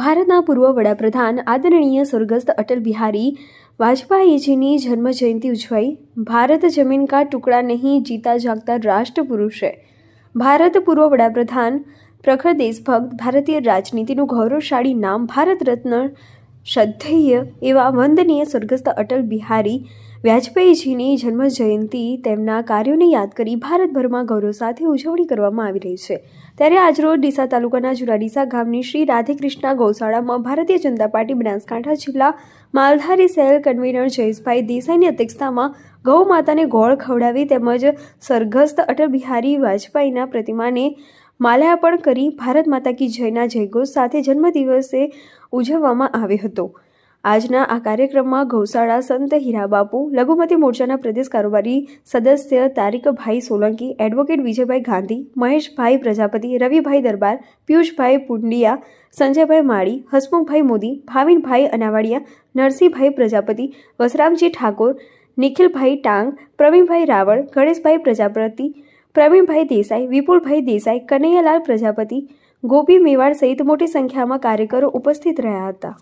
ભારતના પૂર્વ વડાપ્રધાન આદરણીય સ્વર્ગસ્થ અટલ બિહારી વાજપેયીજીની જન્મ જયંતિ ઉજવાઈ। ભારત જમીન કા ટુકડા નહીં, જીતા જાગતા રાષ્ટ્ર પુરુષ है। ભારત પૂર્વ વડાપ્રધાન, પ્રખર દેશભક્ત, ભારતીય રાજનીતિનું ગૌરવશાળી નામ, ભારત રત્ન શ્રદ્ધેય એવા વંદનીય સ્વર્ગસ્થ અટલ બિહારી વાજપેયીજીની જન્મ જયંતિ તેમના કાર્યોને યાદ કરી ભારતભરમાં ગૌરવ સાથે ઉજવણી કરવામાં આવી રહી છે। ત્યારે આજરોજ ડીસા તાલુકાના જુરાડીસા ગામની શ્રી રાધેકૃષ્ણા ગૌશાળામાં ભારતીય જનતા પાર્ટી બનાસકાંઠા જિલ્લા માલધારી સેલ કન્વીનર જયેશભાઈ દેસાઈની અધ્યક્ષતામાં ગૌ માતાને ગોળ ખવડાવી તેમજ સ્વર્ગસ્થ અટલ બિહારી વાજપેયીના પ્રતિમાને માલ્યાર્પણ કરી ભારત માતા કી જયના જયઘોષ સાથે જન્મદિવસે ઉજવવામાં આવ્યો હતો। આજના આ કાર્યક્રમમાં ગૌશાળા સંત હીરાબાપુ, લઘુમતી મોરચાના પ્રદેશ કારોબારી સદસ્ય તારીકભાઈ સોલંકી, એડવોકેટ વિજયભાઈ ગાંધી, મહેશભાઈ પ્રજાપતિ, રવિભાઈ દરબાર, પિયુષભાઈ પુંડિયા, સંજયભાઈ માળી, હસમુખભાઈ મોદી, ભાવિનભાઈ અનાવાડિયા, નરસિંહભાઈ પ્રજાપતિ, વસરામજી ઠાકોર, નિખિલભાઈ ટાંગ, પ્રવીણભાઈ રાવળ, ગણેશભાઈ પ્રજાપતિ, પ્રવીણભાઈ દેસાઈ, વિપુલભાઈ દેસાઈ, કનૈયાલાલ પ્રજાપતિ, ગોપી મેવાડ સહિત મોટી સંખ્યામાં કાર્યકરો ઉપસ્થિત રહ્યા હતા।